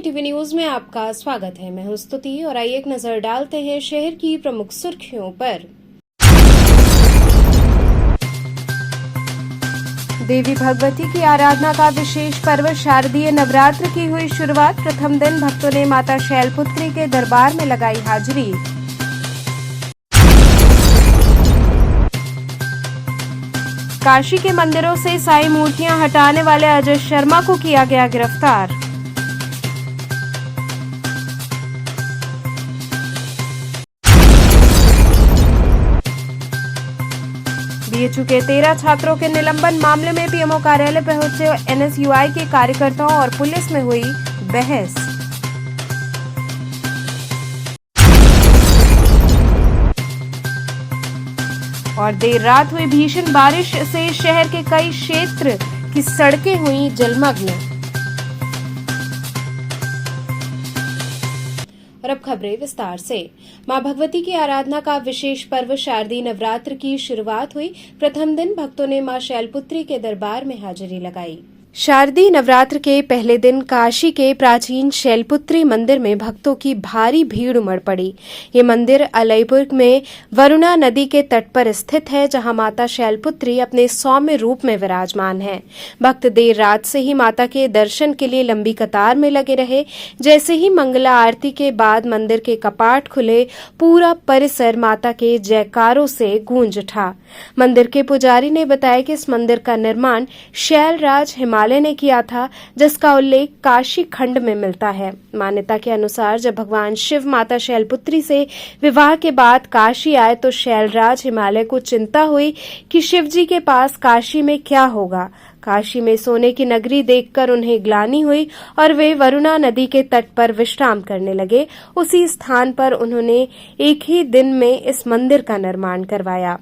TV news में आपका स्वागत है। मैं हूं स्तुति और आइए एक नजर डालते हैं शहर की प्रमुख सुर्खियों पर। देवी भगवती की आराधना का विशेष पर्व शारदीय नवरात्र की हुई शुरुआत। प्रथम दिन भक्तों ने माता शैलपुत्री के दरबार में लगाई हाजिरी। काशी के मंदिरों से साई मूर्तियां हटाने वाले अजय शर्मा को किया गया गिरफ्तार। बीएचयू के 13 छात्रों के निलंबन मामले में पीएमओ कार्यालय पहुंचे एनएसयूआई के कार्यकर्ताओं और पुलिस में हुई बहस। और देर रात हुई भीषण बारिश से शहर के कई क्षेत्र की सड़कें हुई जलमग्न। और अब खबरें विस्तार से। मां भगवती की आराधना का विशेष पर्व शारदीय नवरात्र की शुरुआत हुई। प्रथम दिन भक्तों ने मां शैलपुत्री के दरबार में हाजिरी लगाई। शारदीय नवरात्र के पहले दिन काशी के प्राचीन शैलपुत्री मंदिर में भक्तों की भारी भीड़ उमड़ पड़ी। ये मंदिर अलईपुर में वरुणा नदी के तट पर स्थित है, जहां माता शैलपुत्री अपने सौम्य रूप में विराजमान है। भक्त देर रात से ही माता के दर्शन के लिए लंबी कतार में लगे रहे। जैसे ही मंगला आरती के बाद मंदिर के कपाट खुले, पूरा परिसर माता के जयकारों से गूंज उठा। मंदिर के पुजारी ने बताया कि इस मंदिर का निर्माण शैलराज हिमालय ने किया था, जिसका उल्लेख काशी खंड में मिलता है। मान्यता के अनुसार जब भगवान शिव माता शैलपुत्री से विवाह के बाद काशी आए तो शैलराज हिमालय को चिंता हुई कि शिव जी के पास काशी में क्या होगा। काशी में सोने की नगरी देखकर उन्हें ग्लानि हुई और वे वरुणा नदी के तट पर विश्राम करने लगे। उसी स्थान पर उन्होंने एक ही दिन में इस मंदिर का निर्माण करवाया।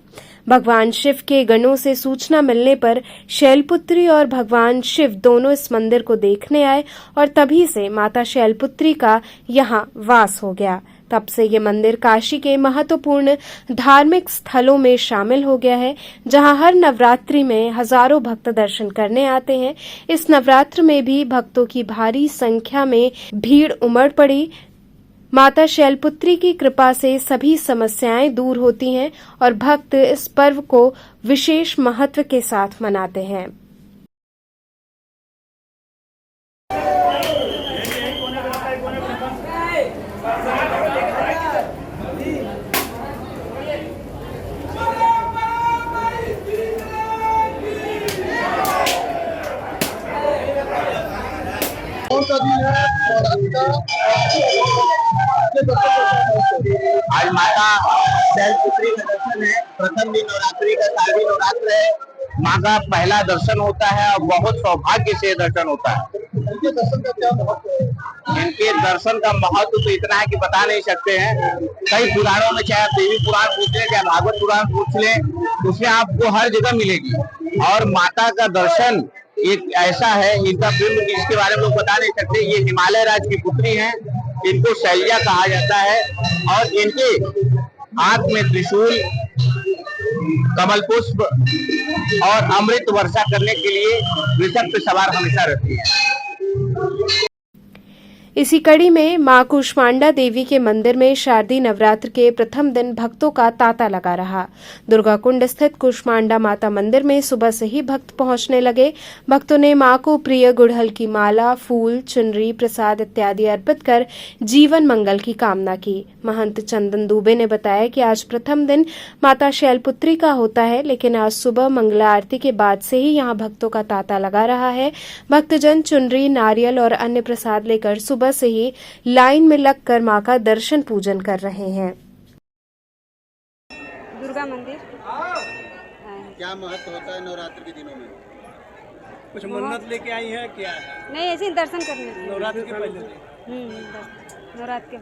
भगवान शिव के गणों से सूचना मिलने पर शैलपुत्री और भगवान शिव दोनों इस मंदिर को देखने आए और तभी से माता शैलपुत्री का यहाँ वास हो गया। तब से ये मंदिर काशी के महत्वपूर्ण धार्मिक स्थलों में शामिल हो गया है, जहां हर नवरात्रि में हजारों भक्त दर्शन करने आते हैं। इस नवरात्र में भी भक्तों की भारी संख्या में भीड़ उमड़ पड़ी। माता शैलपुत्री की कृपा से सभी समस्याएं दूर होती हैं और भक्त इस पर्व को विशेष महत्व के साथ मनाते हैं। आज माता शैलपुत्री का दर्शन है। प्रथम दिन नवरात्रि का शारदीय नवरात्र है। माँ का पहला दर्शन होता है और बहुत सौभाग्य से दर्शन होता है। इनके दर्शन का क्या महत्व है? इनके दर्शन का महत्व तो इतना है कि बता नहीं सकते हैं। कई पुराणों में, चाहे आप देवी पुराण पूछ लें, चाहे भागवत पुराण पूछ लें, उसमें आपको हर जगह मिलेगी। और माता का दर्शन एक ऐसा है, इनका फिल्म जिसके बारे में लोग बता नहीं सकते। ये हिमालय राज की पुत्री हैं, इनको शैल्या कहा जाता है और इनके हाथ में त्रिशूल, कमल पुष्प और अमृत वर्षा करने के लिए वृषभ पे सवार हमेशा रहती है। इसी कड़ी में मां कुष्मांडा देवी के मंदिर में शारदीय नवरात्र के प्रथम दिन भक्तों का तांता लगा रहा। दुर्गा कुंड स्थित कुष्मांडा माता मंदिर में सुबह से ही भक्त पहुंचने लगे। भक्तों ने मां को प्रिय गुड़हल की माला, फूल, चुनरी, प्रसाद इत्यादि अर्पित कर जीवन मंगल की कामना की। महंत चंदन दुबे ने बताया कि आज प्रथम दिन माता शैलपुत्री का होता है, लेकिन आज सुबह मंगला आरती के बाद से ही यहाँ भक्तों का तांता लगा रहा है। भक्तजन चुनरी, नारियल और अन्य प्रसाद लेकर सुबह से ही लाइन में लगकर मां का दर्शन पूजन कर रहे हैं। दुर्गा मंदिर क्या महत्व होता है नवरात्र के दिनों में? कुछ मन्नत लेके आई है क्या? नहीं, ऐसे ही दर्शन करने के लिए। नवरात्र के पहले नवरात्र के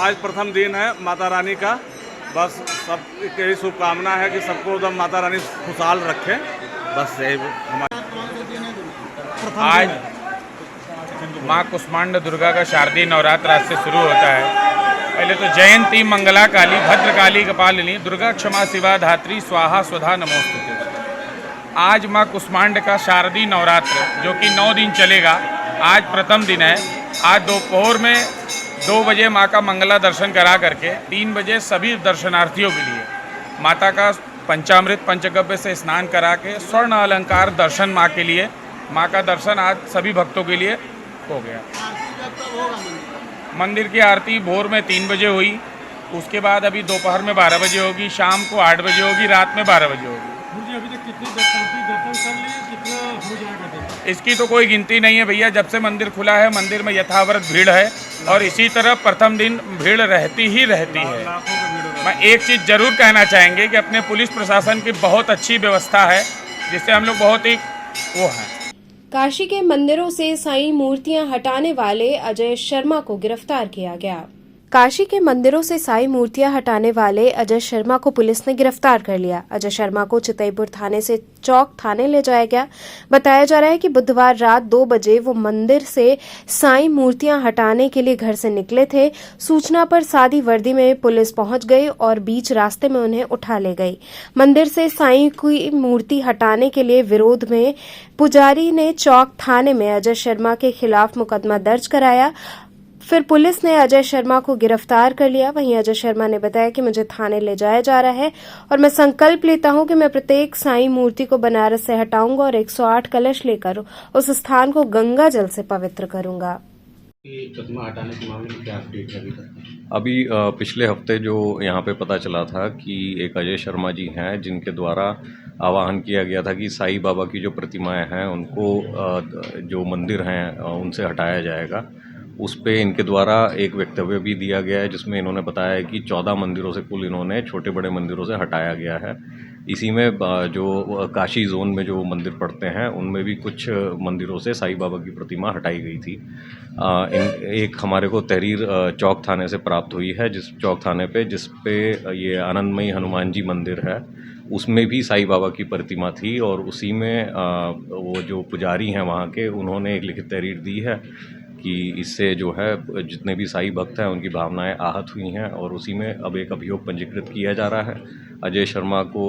आज प्रथम दिन है माता रानी का। बस सब यही शुभकामना है कि सबको एकदम माता रानी खुशहाल रखे। बस यही हमारा आज माँ कुष्मांडा दुर्गा का शारदीय नवरात्र आज से शुरू होता है। पहले तो जयंती मंगला काली भद्रकाली कपालिनी दुर्गा क्षमा शिवा धात्री स्वाहा स्वधा नमोस्तुते। आज माँ कुष्मांडा का शारदीय नवरात्र जो कि 9 दिन चलेगा, आज प्रथम दिन है। आज दोपहर में 2 बजे माँ का मंगला दर्शन करा करके 3 बजे सभी दर्शनार्थियों के लिए माता का पंचामृत पंचगव्य से स्नान करा के स्वर्ण अलंकार दर्शन माँ के लिए, माँ का दर्शन आज सभी भक्तों के लिए हो गया। मंदिर की आरती भोर में 3 बजे हुई, उसके बाद अभी दोपहर में 12 बजे होगी, शाम को 8 बजे होगी, रात में 12 बजे होगी। अभी तक कितने दर्शन कर लिए, कितना हो जाएगा दर्शन? इसकी तो कोई गिनती नहीं है भैया। जब से मंदिर खुला है मंदिर में यथावत भीड़ है और इसी तरह प्रथम दिन भीड़ रहती ही रहती है। मैं एक चीज़ जरूर कहना चाहेंगे कि अपने पुलिस प्रशासन की बहुत अच्छी व्यवस्था है, जिससे हम लोग बहुत ही वो हैं। काशी के मंदिरों से साईं मूर्तियां हटाने वाले अजय शर्मा को गिरफ्तार किया गया। काशी के मंदिरों से साईं मूर्तियां हटाने वाले अजय शर्मा को पुलिस ने गिरफ्तार कर लिया। अजय शर्मा को चितईपुर थाने से चौक थाने ले जाया गया। बताया जा रहा है कि बुधवार रात 2 बजे वो मंदिर से साईं मूर्तियां हटाने के लिए घर से निकले थे। सूचना पर सादी वर्दी में पुलिस पहुंच गई और बीच रास्ते में उन्हें उठा ले गई। मंदिर से साईं की मूर्ति हटाने के लिए विरोध में पुजारी ने चौक थाने में अजय शर्मा के खिलाफ मुकदमा दर्ज कराया। फिर पुलिस ने अजय शर्मा को गिरफ्तार कर लिया। वहीं अजय शर्मा ने बताया कि मुझे थाने ले जाया जा रहा है और मैं संकल्प लेता हूं कि मैं प्रत्येक साईं मूर्ति को बनारस से हटाऊंगा और 108 कलश लेकर उस स्थान को गंगा जल से पवित्र करूंगा। प्रतिमा हटाने के मामले में क्या अपडेट है अभी तक? अभी पिछले हफ्ते जो यहाँ पे पता चला था कि एक अजय शर्मा जी हैं जिनके द्वारा आह्वान किया गया था कि साईं बाबा की जो प्रतिमाएं हैं उनको जो मंदिर हैं उनसे हटाया जाएगा। उस पे इनके द्वारा एक वक्तव्य भी दिया गया है जिसमें इन्होंने बताया कि 14 मंदिरों से कुल इन्होंने छोटे बड़े मंदिरों से हटाया गया है। इसी में जो काशी जोन में जो मंदिर पड़ते हैं उनमें भी कुछ मंदिरों से साईं बाबा की प्रतिमा हटाई गई थी। एक हमारे को तहरीर चौक थाने से प्राप्त हुई है, जिस चौक थाने पे जिस पे ये आनंदमयी हनुमान जी मंदिर है उसमें भी साईं बाबा की प्रतिमा थी और उसी में वो जो पुजारी हैं वहाँ के उन्होंने एक लिखित तहरीर दी है कि इससे जो है जितने भी साईं भक्त हैं उनकी भावनाएं आहत हुई हैं और उसी में अब एक अभियोग पंजीकृत किया जा रहा है। अजय शर्मा को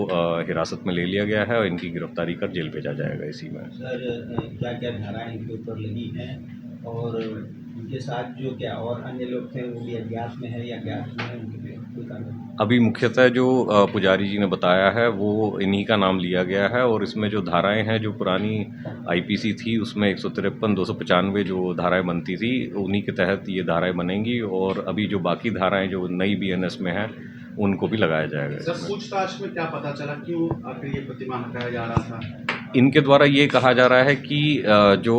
हिरासत में ले लिया गया है और इनकी गिरफ्तारी कर जेल भेजा जाएगा। इसी में सर क्या क्या धाराएं इनके ऊपर लगी हैं और उनके साथ जो क्या और अन्य लोग थे वो भी अज्ञात में है या ज्ञात में है उनके कोई कारण? अभी मुख्यतः जो पुजारी जी ने बताया है वो इन्हीं का नाम लिया गया है और इसमें जो धाराएं हैं जो पुरानी आईपीसी थी उसमें 153, 295 जो धाराएं बनती थी उन्हीं के तहत ये धाराएं बनेंगी और अभी जो बाकी धाराएं जो नई बीएनएस में हैं उनको भी लगाया जाएगा। सर पूछताछ में क्या पता चला, क्यों आखिर ये प्रतिमा हटाया जा रहा था? इनके द्वारा ये कहा जा रहा है कि जो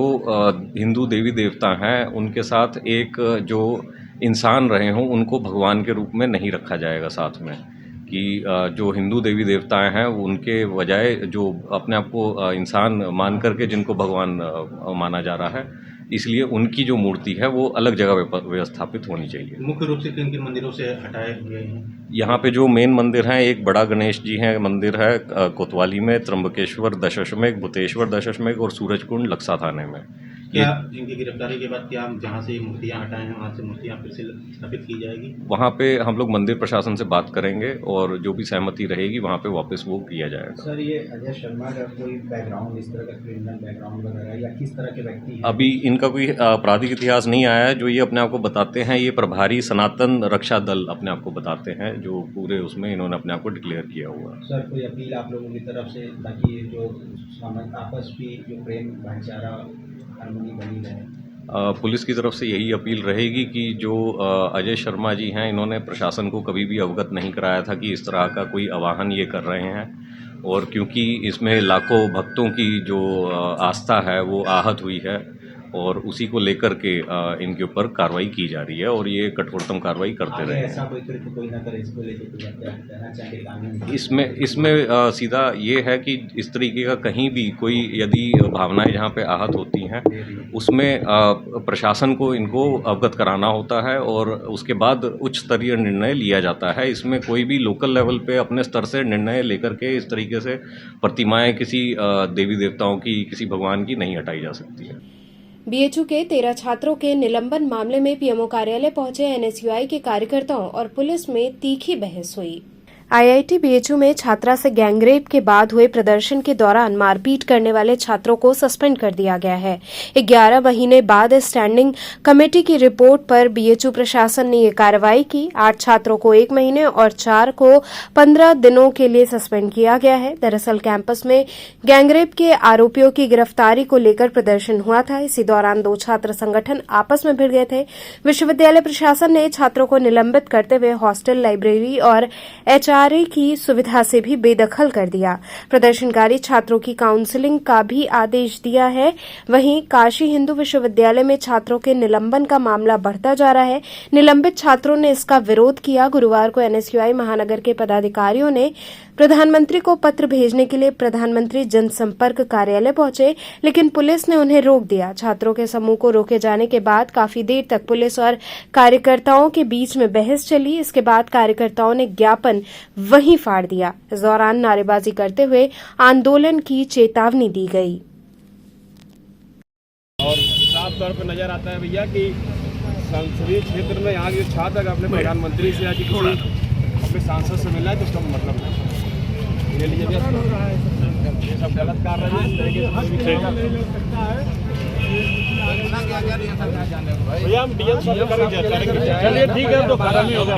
हिंदू देवी देवता हैं उनके साथ एक जो इंसान रहे हों उनको भगवान के रूप में नहीं रखा जाएगा साथ में, कि जो हिंदू देवी देवताएं हैं उनके बजाय जो अपने आप को इंसान मान करके जिनको भगवान माना जा रहा है इसलिए उनकी जो मूर्ति है वो अलग जगह व्यवस्थापित होनी चाहिए। मुख्य रूप से किन किन मंदिरों से हटाए हुए हैं? यहाँ पे जो मेन मंदिर हैं एक बड़ा गणेश जी हैं मंदिर है कोतवाली में, त्र्यंबकेश्वर दशाश्वमेध, भूतेश्वर दशाश्वमेध और सूरजकुंड लक्सा थाने में। क्या इनकी गिरफ्तारी के बाद क्या जहाँ से मूर्तियाँ हटाए हैं वहाँ से मूर्तियाँ फिर से स्थापित की जाएगी? वहाँ पे हम लोग मंदिर प्रशासन से बात करेंगे और जो भी सहमति रहेगी वहाँ पे वापस वो किया जाएगा। सर ये अजय शर्मा का कोई बैकग्राउंड इस तरह का क्रिमिनल बैकग्राउंड वगैरह या किस तरह के व्यक्ति हैं? अभी इनका कोई आपराधिक इतिहास नहीं आया है। जो ये अपने आप को बताते हैं ये प्रभारी सनातन रक्षा दल अपने आप को बताते हैं, जो पूरे उसमें इन्होंने अपने आप को डिक्लेयर किया हुआ है। सर कोई अपील आप लोगों की तरफ से ताकि ये जो आपस की जो प्रेम भाईचारा हारमोनी बनी रहे? पुलिस की तरफ से यही अपील रहेगी कि जो अजय शर्मा जी हैं इन्होंने प्रशासन को कभी भी अवगत नहीं कराया था कि इस तरह का कोई आह्वान ये कर रहे हैं और क्योंकि इसमें लाखों भक्तों की जो आस्था है वो आहत हुई है और उसी को लेकर के इनके ऊपर कार्रवाई की जा रही है और ये कठोरतम कार्रवाई करते रहे। ऐसा कोई कृत्य कोई ना करे इसको लेकर कहना चाहेंगे कानून? इसमें सीधा ये है कि इस तरीके का कहीं भी कोई यदि भावनाएं जहाँ पे आहत होती हैं उसमें प्रशासन को इनको अवगत कराना होता है और उसके बाद उच्च स्तरीय निर्णय लिया जाता है। इसमें कोई भी लोकल लेवल पे अपने स्तर से निर्णय लेकर के इस तरीके से प्रतिमाएं किसी देवी देवताओं की किसी भगवान की नहीं हटाई जा सकती है। बीएचयू के 13 छात्रों के निलंबन मामले में पीएमओ कार्यालय पहुंचे एनएसयूआई के कार्यकर्ताओं और पुलिस में तीखी बहस हुई। आईआईटी बीएचयू में छात्रा से गैंगरेप के बाद हुए प्रदर्शन के दौरान मारपीट करने वाले छात्रों को सस्पेंड कर दिया गया है। 11 महीने बाद स्टैंडिंग कमेटी की रिपोर्ट पर बीएचयू प्रशासन ने ये कार्रवाई की। 8 छात्रों को 1 महीने और 4 को 15 दिनों के लिए सस्पेंड किया गया है। दरअसल कैंपस में गैंगरेप के आरोपियों की गिरफ्तारी को लेकर प्रदर्शन हुआ था। इसी दौरान 2 छात्र संगठन आपस में भिड़ गए थे। विश्वविद्यालय प्रशासन ने छात्रों को निलंबित करते हुए हॉस्टल, लाइब्रेरी और एचआरए की सुविधा से भी बेदखल कर दिया। प्रदर्शनकारी छात्रों की काउंसलिंग का भी आदेश दिया है। वहीं काशी हिंदू विश्वविद्यालय में छात्रों के निलंबन का मामला बढ़ता जा रहा है। निलंबित छात्रों ने इसका विरोध किया। गुरुवार को एनएसयूआई महानगर के पदाधिकारियों ने प्रधानमंत्री को पत्र भेजने के लिए प्रधानमंत्री जनसंपर्क कार्यालय पहुंचे, लेकिन पुलिस ने उन्हें रोक दिया। छात्रों के समूह को रोके जाने के बाद काफी देर तक पुलिस और कार्यकर्ताओं के बीच में बहस चली। इसके बाद कार्यकर्ताओं ने ज्ञापन वहीं फाड़ दिया। इस दौरान नारेबाजी करते हुए आंदोलन की चेतावनी दी गई। और साफ तौर पर नजर आता है भैया कि संसदीय क्षेत्र में यहाँ के छात्र अगर अपने प्रधानमंत्री से या कि किसी अपने सांसद से मिलना है तो उसका मतलब नहीं। ये लिए ये सब गलत कार्य है। भैया हम डीएम साहब करेंगे। चलिए ठीक है, तो खत्म ही हो गया।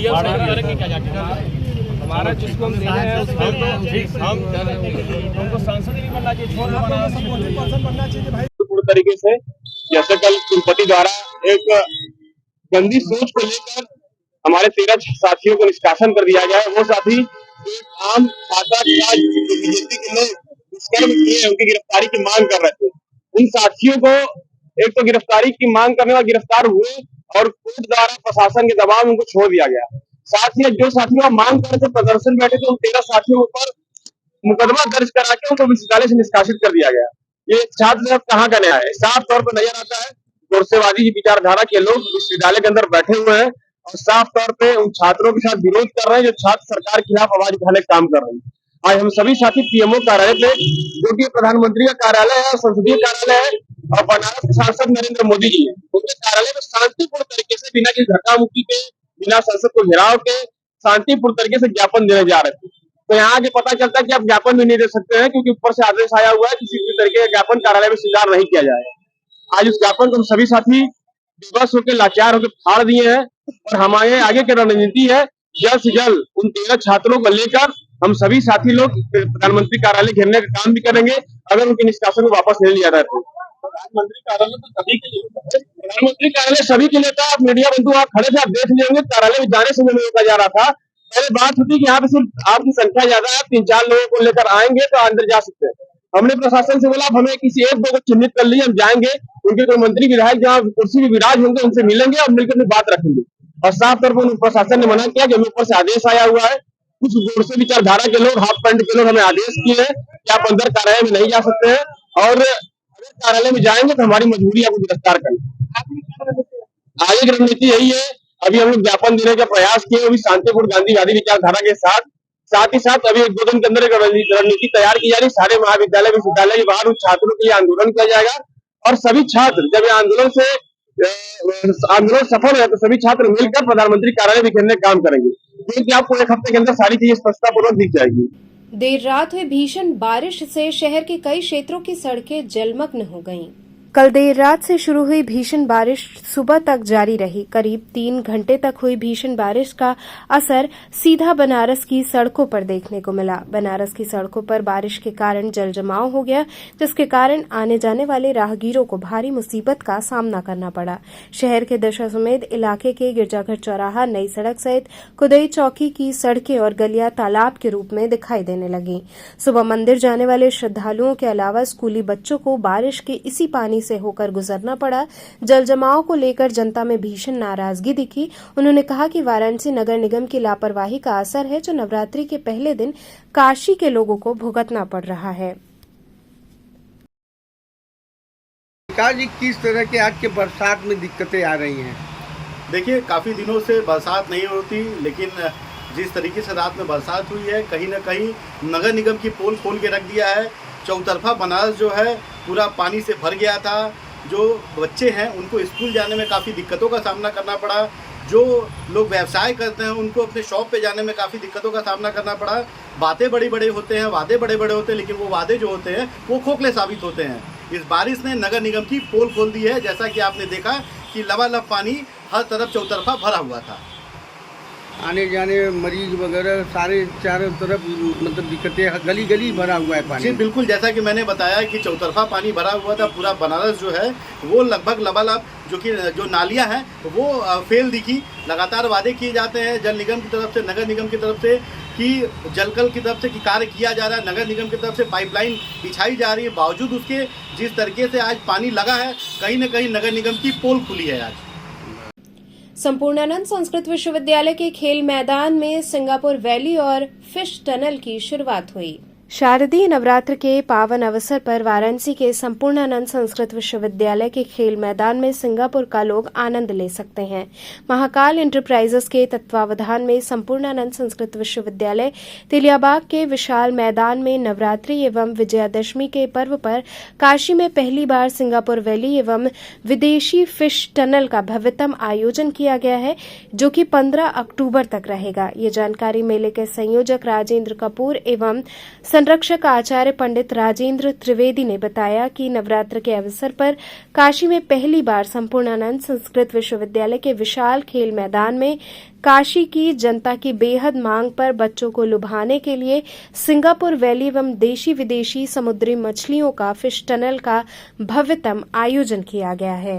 हमारा जिसको हम देना है हमको सांसद ही नहीं बनना चाहिए भाई। पूरी तरीके से जैसे कल कुलपति द्वारा एक गंदी सोच को लेकर हमारे 13 साथियों को निष्कासन कर दिया गया है। वो साथी एक आम छात्रा बीजेपी के लोग दुष्कर्म किए, उनकी गिरफ्तारी की मांग कर रहे थे। उन साथियों को एक तो गिरफ्तारी की मांग करने वाले गिरफ्तार हुए और कोर्ट द्वारा प्रशासन के दबाव में उनको छोड़ दिया गया। साथ ही जो साथियों मांग कर रहे थे, प्रदर्शन बैठे थे, उन 13 साथियों पर मुकदमा दर्ज करा के उनको विश्वविद्यालय से निष्कासित कर दिया गया। ये छात्र कहाँ का न्याय है? साफ तौर पर नजर आता है गोरसेवादी विचारधारा के लोग विश्वविद्यालय के अंदर बैठे हुए हैं और साफ तौर पे उन छात्रों के साथ विरोध कर रहे हैं जो छात्र सरकार के खिलाफ आवाज उठाने का काम कर रहे हैं। आज हम सभी साथी पीएमओ कार्यालय पे, जो कि प्रधानमंत्री का कार्यालय है और संसदीय कार्यालय है, और बनारस के सांसद नरेंद्र मोदी जी है, उनके कार्यालय में शांतिपूर्ण तरीके से बिना किसी धक्का मुक्की के, बिना संसद को घेराव के शांतिपूर्ण तरीके से ज्ञापन देने जा रहे थे। तो यहाँ आगे पता चलता है कि आप ज्ञापन भी नहीं दे सकते हैं, क्योंकि ऊपर से आदेश आया हुआ है किसी भी तरीके का ज्ञापन कार्यालय में स्वीकार नहीं किया जाएगा। आज उस ज्ञापन को हम सभी साथी विवश होकर, लाचार होकर फाड़ दिए हैं और हमारे आगे की रणनीति है जल्द से जल्द उन 13 छात्रों को लेकर हम सभी साथी लोग प्रधानमंत्री कार्यालय घेरने का काम भी करेंगे अगर उनके निष्कासन को वापस नहीं लिया जाए तो। प्रधानमंत्री कार्यालय तो सभी के लिए, प्रधानमंत्री कार्यालय सभी के लिए था। आप मीडिया बंधु आप खड़े थे, आप देख लेंगे कार्यालय में जाने से नहीं रोका जा रहा था। पहले बात होती कि यहाँ पे सिर्फ आपकी संख्या ज्यादा है, 3-4 लोगों को लेकर आएंगे तो अंदर जा सकते हैं। हमने प्रशासन से बोला हमें किसी 1-2 को चिन्हित कर लीजिए, हम जाएंगे, उनके कोई मंत्री विधायक जहाँ कुर्सी में विराज होंगे उनसे मिलेंगे और मिलकर अपनी बात रखेंगे। और साफ तौर पर प्रशासन ने मना किया कि ऊपर से आदेश आया हुआ है, कुछ गोरसे विचारधारा के लोग, हाफ पैंट के लोग हमें आदेश किए हैं कि आप अंदर कार्यालय में नहीं जा सकते हैं, और अगर कार्यालय में जाएंगे तो हमारी मजबूरी आपको गिरफ्तार करनी। आगे की रणनीति यही है। अभी हम लोग ज्ञापन देने का प्रयास किए, अभी शांतिपूर्ण गांधीवादी विचारधारा के साथ ही साथ अभी 1-2 दिन के अंदर एक रणनीति तैयार की जा रही। सारे महाविद्यालय विश्वविद्यालय के बाहर उन छात्रों के लिए आंदोलन किया जाएगा और सभी छात्र जब ये आंदोलन सफल है तो सभी छात्र मिलकर प्रधानमंत्री कार्यालय में घेरने का काम करेंगे, क्योंकि आपको 1 हफ्ते के अंदर सारी चीजें स्पष्टतापूर्वक दिख जाएगी। देर रात हुई भीषण बारिश से शहर के कई क्षेत्रों की सड़कें जलमग्न हो गईं। कल देर रात से शुरू हुई भीषण बारिश सुबह तक जारी रही। करीब 3 घंटे तक हुई भीषण बारिश का असर सीधा बनारस की सड़कों पर देखने को मिला। बनारस की सड़कों पर बारिश के कारण जल जमाव हो गया, जिसके कारण आने जाने वाले राहगीरों को भारी मुसीबत का सामना करना पड़ा। शहर के दशाश्वमेध इलाके के गिरजाघर चौराहा, नई सड़क सहित कुदई चौकी की सड़कें और गलियां तालाब के रूप में दिखाई देने लगी। सुबह मंदिर जाने वाले श्रद्धालुओं के अलावा स्कूली बच्चों को बारिश के इसी पानी से होकर गुजरना पड़ा। जल जमाव को लेकर जनता में भीषण नाराजगी दिखी। उन्होंने कहा कि वाराणसी नगर निगम की लापरवाही का असर है, जो नवरात्रि के पहले दिन काशी के लोगों को भुगतना पड़ रहा है। सरकार जी किस तरह के आज के बरसात में दिक्कतें आ रही हैं? देखिए, काफ़ी दिनों से बरसात नहीं होती, लेकिन जिस तरीके से रात में बरसात हुई है, कहीं ना कहीं नगर निगम की पोल खोल के रख दिया है। चौतरफा बनारस जो है पूरा पानी से भर गया था। जो बच्चे हैं उनको स्कूल जाने में काफ़ी दिक्कतों का सामना करना पड़ा। जो लोग व्यवसाय करते हैं उनको अपने शॉप पे जाने में काफ़ी दिक्कतों का सामना करना पड़ा। बातें बड़े बड़े होते हैं, वादे बड़े बड़े होते हैं, लेकिन वो वादे जो होते हैं वो खोखले साबित होते हैं। इस बारिश ने नगर निगम की पोल खोल दी है। जैसा कि आपने देखा कि लबालब पानी हर तरफ चौतरफा भरा हुआ था। आने जाने मरीज वगैरह सारे चारों तरफ मतलब दिक्कतें, गली गली भरा हुआ है पानी। जी बिल्कुल, जैसा कि मैंने बताया कि चौतरफा पानी भरा हुआ था। पूरा बनारस जो है वो लगभग लबालब जो नालियां हैं वो फेल दिखी। लगातार वादे किए जाते हैं जल निगम की तरफ से, नगर निगम की तरफ से कि जलकल की तरफ से कि कार्य किया जा रहा है, नगर निगम की तरफ से पाइपलाइन बिछाई जा रही है। बावजूद उसके जिस तरीके से आज पानी लगा है, कहीं न कहीं नगर निगम की पोल खुली है। आज संपूर्णानंद संस्कृत विश्वविद्यालय के खेल मैदान में सिंगापुर वैली और फिश टनल की शुरुआत हुई। शारदीय नवरात्र के पावन अवसर पर वाराणसी के संपूर्णानंद संस्कृत विश्वविद्यालय के खेल मैदान में सिंगापुर का लोग आनंद ले सकते हैं। महाकाल एंटरप्राइजेस के तत्वावधान में संपूर्णानंद संस्कृत विश्वविद्यालय तेलियाबाग के विशाल मैदान में नवरात्रि एवं विजयादशमी के पर्व पर काशी में पहली बार सिंगापुर वैली एवं विदेशी फिश टनल का भव्यतम आयोजन किया गया है, जो कि 15 अक्टूबर तक रहेगा। ये जानकारी मेले के संयोजक राजेंद्र कपूर एवं संरक्षक आचार्य पंडित राजेंद्र त्रिवेदी ने बताया कि नवरात्र के अवसर पर काशी में पहली बार संपूर्णानंद संस्कृत विश्वविद्यालय के विशाल खेल मैदान में काशी की जनता की बेहद मांग पर बच्चों को लुभाने के लिए सिंगापुर वैली एवं देशी विदेशी समुद्री मछलियों का फिश टनल का भव्यतम आयोजन किया गया है।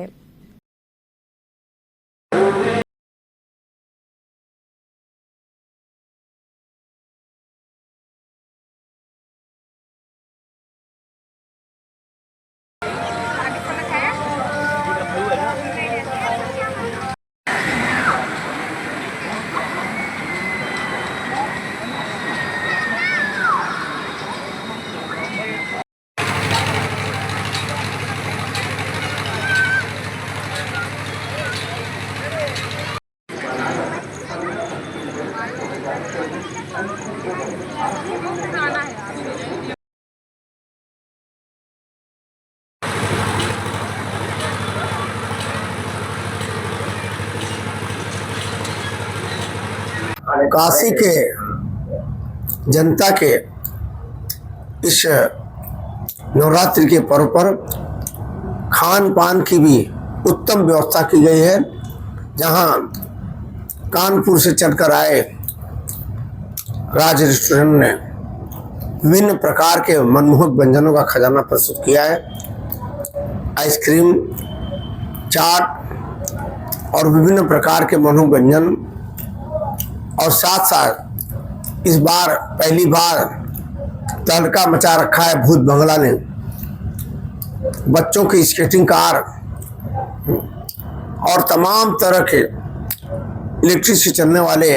काशी के जनता के इस नवरात्रि के पर्व पर खान पान की भी उत्तम व्यवस्था की गई है, जहां कानपुर से चलकर आए राज रेस्टोरेंट ने विभिन्न प्रकार के मनमोहक व्यंजनों का खजाना प्रस्तुत किया है। आइसक्रीम, चाट और विभिन्न प्रकार के मनमोहक व्यंजन, और साथ साथ इस बार पहली बार तहलका मचा रखा है भूत बंगला ने। बच्चों की स्केटिंग कार और तमाम तरह के इलेक्ट्रिक से चलने वाले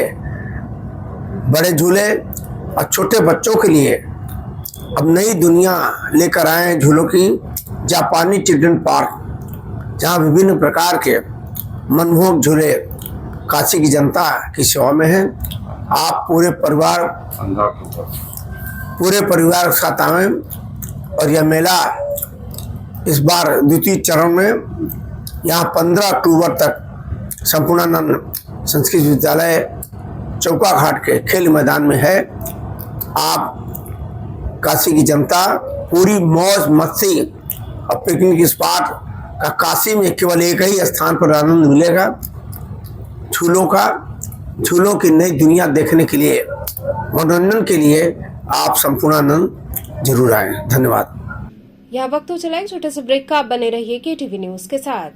बड़े झूले और छोटे बच्चों के लिए अब नई दुनिया लेकर आए हैं झूलों की, जापानी चिल्ड्रन पार्क, जहां विभिन्न प्रकार के मनमोहक झूले काशी की जनता की सेवा में है। आप पूरे परिवार के साथ आए और यह मेला इस बार द्वितीय चरण में यहाँ 15 अक्टूबर तक संपूर्णानंद संस्कृत विद्यालय चौका घाट के खेल मैदान में है। आप काशी की जनता पूरी मौज मस्ती और पिकनिक स्पॉट का काशी में केवल एक ही स्थान पर आनंद मिलेगा, झूलों की नई दुनिया देखने के लिए, मनोरंजन के लिए आप संपूर्णानंद जरूर आए। धन्यवाद। यहाँ वक्त हो चला एक छोटे से ब्रेक का। आप बने रहिए KTV न्यूज के साथ।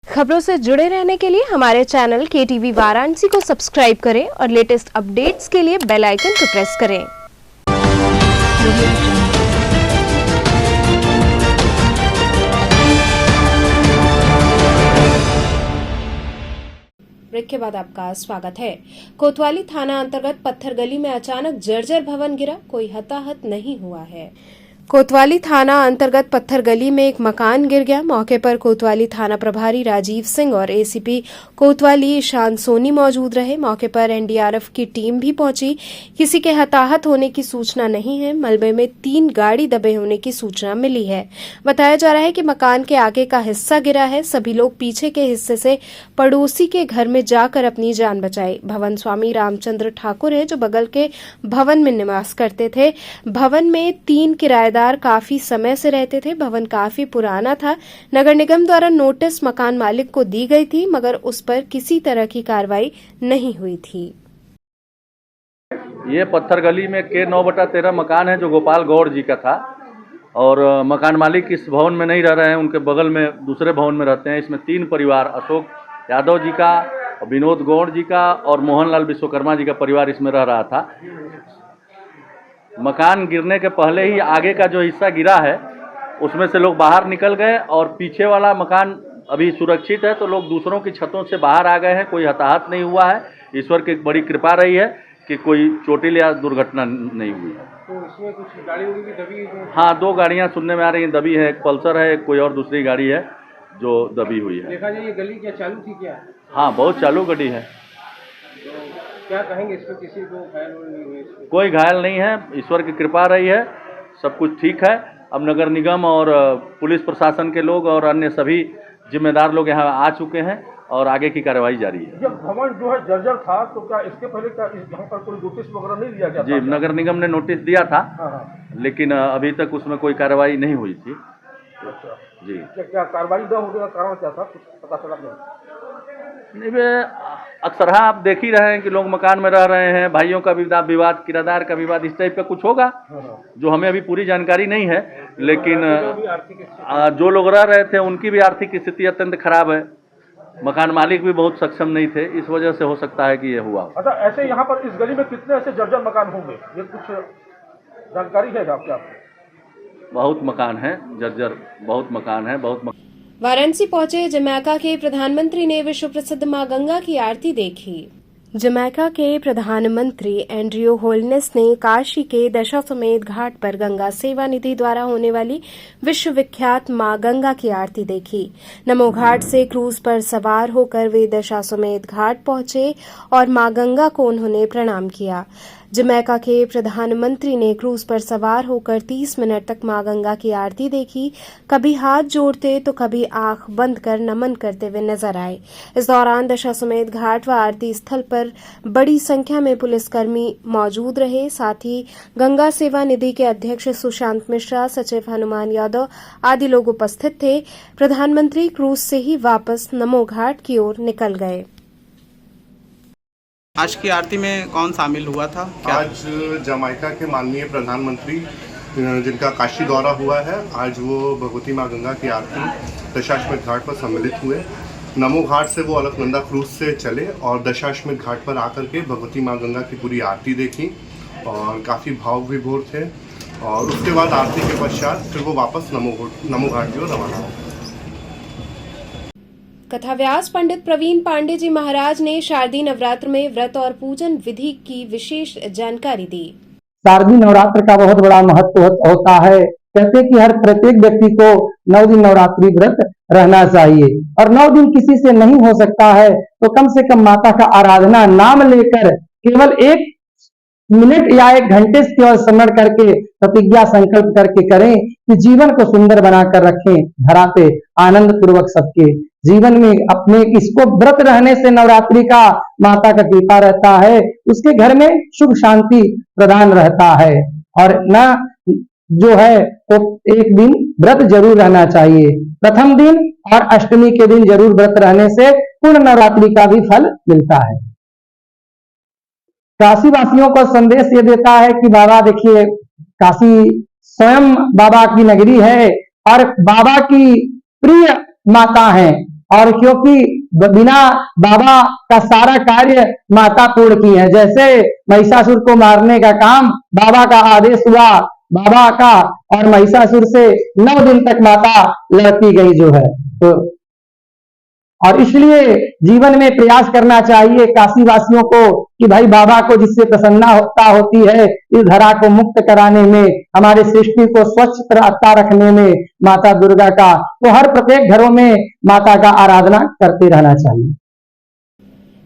खबरों से जुड़े रहने के लिए हमारे चैनल KTV वाराणसी को सब्सक्राइब करें और लेटेस्ट अपडेट्स के लिए बेल आइकन को प्रेस करें। ब्रेक के बाद आपका स्वागत है। कोतवाली थाना अंतर्गत पत्थर गली में अचानक जर्जर भवन गिरा, कोई हताहत नहीं हुआ है। कोतवाली थाना अंतर्गत पत्थर गली में एक मकान गिर गया। मौके पर कोतवाली थाना प्रभारी राजीव सिंह और एसीपी कोतवाली ईशान सोनी मौजूद रहे। मौके पर एनडीआरएफ की टीम भी पहुंची। किसी के हताहत होने की सूचना नहीं है। मलबे में 3 गाड़ी दबे होने की सूचना मिली है। बताया जा रहा है कि मकान के आगे का हिस्सा गिरा है। सभी लोग पीछे के हिस्से से पड़ोसी के घर में जाकर अपनी जान बचाई। भवन स्वामी रामचंद्र ठाकुर है जो बगल के भवन में निवास करते थे। भवन में 3 किराएदार काफी समय से रहते थे। भवन काफी पुराना था। नगर निगम द्वारा नोटिस मकान मालिक को दी गई थी मगर उस पर किसी तरह की कार्रवाई नहीं हुई थी। ये पत्थर गली में के 9/13 मकान है जो गोपाल गौड़ जी का था और मकान मालिक इस भवन में नहीं रह रहे हैं, उनके बगल में दूसरे भवन में रहते हैं। इसमें 3 परिवार अशोक यादव जी का, विनोद गौड़ जी का और मोहनलाल विश्वकर्मा जी का परिवार इसमें रह रहा था। मकान गिरने के पहले ही आगे का जो हिस्सा गिरा है उसमें से लोग बाहर निकल गए और पीछे वाला मकान अभी सुरक्षित है, तो लोग दूसरों की छतों से बाहर आ गए हैं। कोई हताहत नहीं हुआ है। ईश्वर की बड़ी कृपा रही है कि कोई चोटिल या दुर्घटना नहीं हुई है। तो इसमें कुछ गाड़ियों की भी दबी? हाँ, 2 गाड़ियाँ सुनने में आ रही हैं दबी है। एक पल्सर है, एक कोई और दूसरी गाड़ी है जो दबी हुई है। देखा जाए ये गली क्या चालू थी क्या? हाँ, बहुत चालू गली है। क्या कहेंगे इस पर? किसी को घायल नहीं हुए? कोई घायल नहीं है, ईश्वर की कृपा रही है, सब कुछ ठीक है। अब नगर निगम और पुलिस प्रशासन के लोग और अन्य सभी जिम्मेदार लोग यहाँ आ चुके हैं और आगे की कार्रवाई जारी है। जब भवन जो है जर्जर था तो क्या इसके पहले क्या यहाँ पर कोई नोटिस वगैरह नहीं दिया गया? जी, नगर निगम ने नोटिस दिया था। हाँ। लेकिन अभी तक उसमें कोई कार्रवाई नहीं हुई थी। अच्छा जी, क्या कार्रवाई न होने का कारण क्या था, कुछ पता चला क्या? नहीं, वे अक्सर आप देख ही रहे हैं कि लोग मकान में रह रहे हैं, भाइयों का विवाद, किराएदार का विवाद, इस टाइप का कुछ होगा जो हमें अभी पूरी जानकारी नहीं है। लेकिन जो लोग रह रहे थे उनकी भी आर्थिक स्थिति अत्यंत खराब है। मकान मालिक भी बहुत सक्षम नहीं थे, इस वजह से हो सकता है कि ये हुआ। अच्छा, ऐसे यहाँ पर इस गली में कितने ऐसे जर्जर मकान होंगे, ये कुछ जानकारी है आपके? बहुत मकान है जर्जर, बहुत मकान है, बहुत मकान। वाराणसी पहुंचे जमैका के प्रधानमंत्री ने विश्व प्रसिद्ध मां गंगा की आरती देखी। जमैका के प्रधानमंत्री एंड्रियो होलनेस ने काशी के दशाश्वमेध घाट पर गंगा सेवा निधि द्वारा होने वाली विश्वविख्यात मां गंगा की आरती देखी। नमो घाट से क्रूज पर सवार होकर वे दशाश्वमेध घाट पहुंचे और मां गंगा को उन्होंने प्रणाम किया। जमैका के प्रधानमंत्री ने क्रूज पर सवार होकर 30 मिनट तक मां गंगा की आरती देखी। कभी हाथ जोड़ते तो कभी आंख बंद कर नमन करते हुए नजर आए। इस दौरान दशाश्वमेध घाट व आरती स्थल पर बड़ी संख्या में पुलिसकर्मी मौजूद रहे। साथ ही गंगा सेवा निधि के अध्यक्ष सुशांत मिश्रा, सचिव हनुमान यादव आदि लोग उपस्थित थे। प्रधानमंत्री क्रूज से ही वापस नमो घाट की ओर निकल गए। आज की आरती में कौन शामिल हुआ था? आज जमैका के माननीय प्रधानमंत्री जिनका काशी दौरा हुआ है, आज वो भगवती माँ गंगा की आरती दशाश्वमेध घाट पर सम्मिलित हुए। नमो घाट से वो अलकनंदा क्रूज से चले और दशाश्वमेध घाट पर आकर के भगवती माँ गंगा की पूरी आरती देखी और काफ़ी भाव विभोर थे। और उसके बाद आरती के पश्चात फिर वो वापस नमो घाट की ओर रवाना हो। कथाव्यास पंडित प्रवीण पांडे जी महाराज ने शारदीय नवरात्र में व्रत और पूजन विधि की विशेष जानकारी दी। शारदीय नवरात्र का बहुत बड़ा महत्व होता है। कहते हैं कि हर प्रत्येक व्यक्ति को 9 दिन नवरात्रि व्रत रहना चाहिए और 9 दिन किसी से नहीं हो सकता है तो कम से कम माता का आराधना नाम लेकर केवल 1 मिनट या 1 घंटे से केवल स्मरण करके प्रतिज्ञा संकल्प करके करें कि जीवन को सुंदर बनाकर रखें, धरा पे आनंद पूर्वक सबके जीवन में अपने इसको व्रत रहने से नवरात्रि का माता का कृपा रहता है, उसके घर में सुख शांति प्रदान रहता है। और न जो है तो एक दिन व्रत जरूर रहना चाहिए। प्रथम दिन और अष्टमी के दिन जरूर व्रत रहने से पूर्ण नवरात्रि का भी फल मिलता है। काशी वासियों को संदेश ये देता है कि बाबा देखिए, काशी स्वयं बाबा की नगरी है और बाबा की प्रिय माता है और क्योंकि बिना बाबा का सारा कार्य माता पूर्ण की है। जैसे महिषासुर को मारने का काम बाबा का आदेश हुआ बाबा का और महिषासुर से 9 दिन तक माता लड़ती गई जो है। तो और इसलिए जीवन में प्रयास करना चाहिए काशी वासियों को कि भाई बाबा को जिससे प्रसन्नता होती है इस धरा को मुक्त कराने में, हमारे सृष्टि को स्वच्छता रखने में माता दुर्गा का, तो हर प्रत्येक घरों में माता का आराधना करते रहना चाहिए।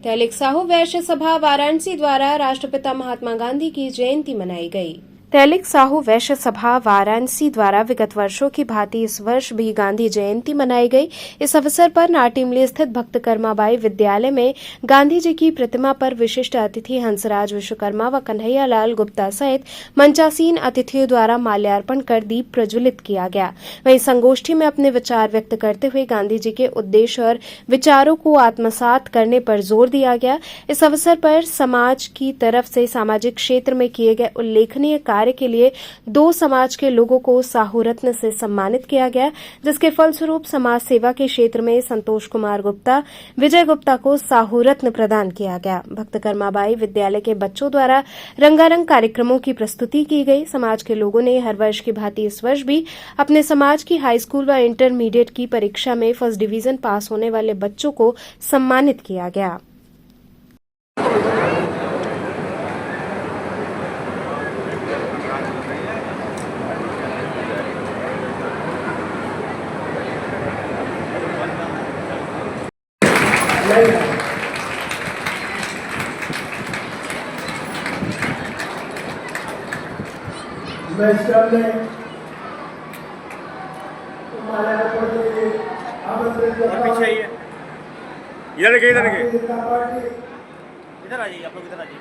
तैलिक साहू वैश्य सभा वाराणसी द्वारा राष्ट्रपिता महात्मा गांधी की जयंती मनाई गई। तैलिक साहू वैश्य सभा वाराणसी द्वारा विगत वर्षों की भांति इस वर्ष भी गांधी जयंती मनाई गई। इस अवसर पर नाटिमली स्थित भक्त कर्माबाई विद्यालय में गांधी जी की प्रतिमा पर विशिष्ट अतिथि हंसराज विश्वकर्मा व कन्हैया लाल गुप्ता सहित मंचासीन अतिथियों द्वारा माल्यार्पण कर दीप प्रज्वलित किया गया। वहीं संगोष्ठी में अपने विचार व्यक्त करते हुए गांधी जी के उद्देश्य और विचारों को आत्मसात करने पर जोर दिया गया। इस अवसर पर समाज की तरफ से सामाजिक क्षेत्र में किए गए उल्लेखनीय कार्य के लिए 2 समाज के लोगों को साहू रत्न से सम्मानित किया गया, जिसके फलस्वरूप समाज सेवा के क्षेत्र में संतोष कुमार गुप्ता, विजय गुप्ता को साहू रत्न प्रदान किया गया। भक्त कर्माबाई विद्यालय के बच्चों द्वारा रंगारंग कार्यक्रमों की प्रस्तुति की गई। समाज के लोगों ने हर वर्ष की भांति इस वर्ष भी अपने समाज की हाई स्कूल व इंटरमीडिएट की परीक्षा में फर्स्ट डिवीजन पास होने वाले बच्चों को सम्मानित किया गया। पीछे आइए, इधर के इधर आइए, आप लोग इधर आइए।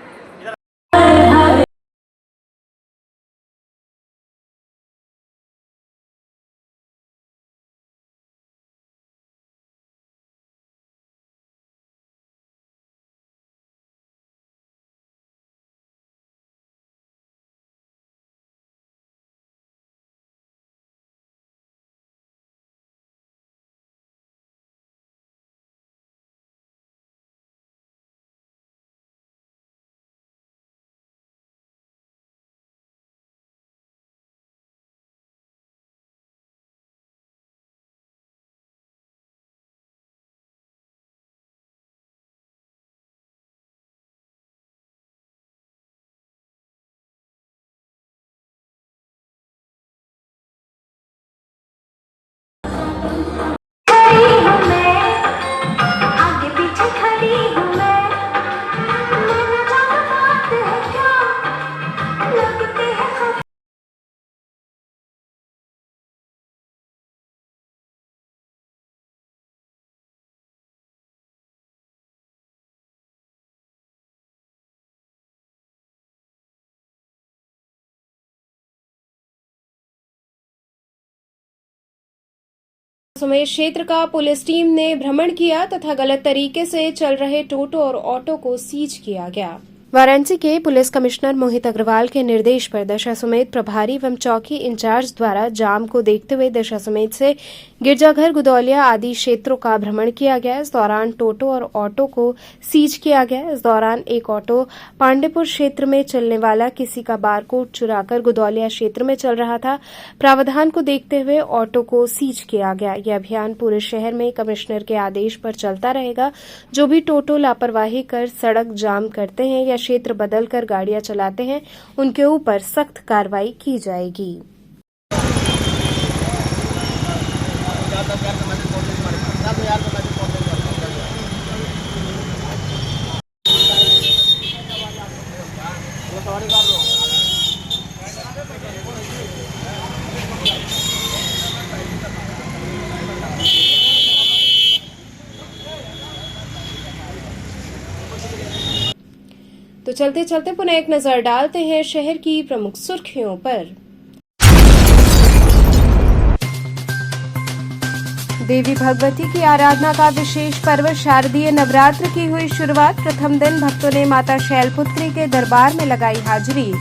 समेत क्षेत्र का पुलिस टीम ने भ्रमण किया तथा गलत तरीके से चल रहे टोटो और ऑटो को सीज किया गया। वाराणसी के पुलिस कमिश्नर मोहित अग्रवाल के निर्देश पर दशाश्वमेध प्रभारी एवं चौकी इंचार्ज द्वारा जाम को देखते हुए दशाश्वमेध से गिरजाघर गुदौलिया आदि क्षेत्रों का भ्रमण किया गया। इस दौरान टोटो और ऑटो को सीज किया गया। इस दौरान एक ऑटो पांडेपुर क्षेत्र में चलने वाला किसी का बारकोड चुराकर गुदौलिया क्षेत्र में चल रहा था। प्रावधान को देखते हुए ऑटो को सीज किया गया। यह अभियान पूरे शहर में कमिश्नर के आदेश पर चलता रहेगा। जो भी टोटो लापरवाही कर सड़क जाम करते हैं या क्षेत्र बदलकर गाड़ियां चलाते हैं उनके ऊपर सख्त कार्रवाई की जाएगी। तो चलते चलते पुनः एक नजर डालते हैं शहर की प्रमुख सुर्खियों पर। देवी भगवती की आराधना का विशेष पर्व शारदीय नवरात्र की हुई शुरुआत। प्रथम दिन भक्तों ने माता शैलपुत्री के दरबार में लगाई हाजिरी।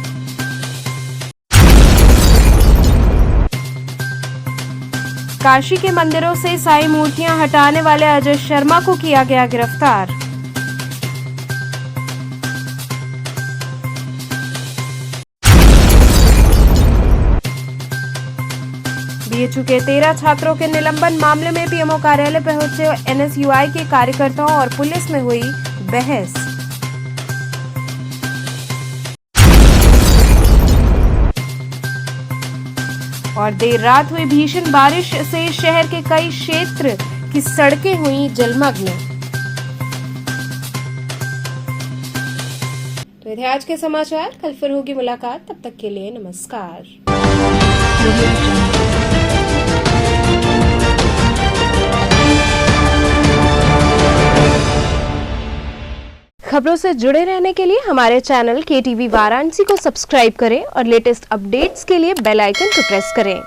काशी के मंदिरों से साई मूर्तियां हटाने वाले अजय शर्मा को किया गया गिरफ्तार। बीएचयू के 13 छात्रों के निलंबन मामले में पीएमओ कार्यालय पहुंचे एनएसयूआई के कार्यकर्ताओं और पुलिस में हुई बहस। और देर रात हुई भीषण बारिश से शहर के कई क्षेत्र की सड़कें हुई जलमग्न। तो ये थे आज के समाचार, कल फिर होगी मुलाकात, तब तक के लिए नमस्कार। खबरों से जुड़े रहने के लिए हमारे चैनल KTV वाराणसी को सब्सक्राइब करें और लेटेस्ट अपडेट्स के लिए बेल आइकन को प्रेस करें।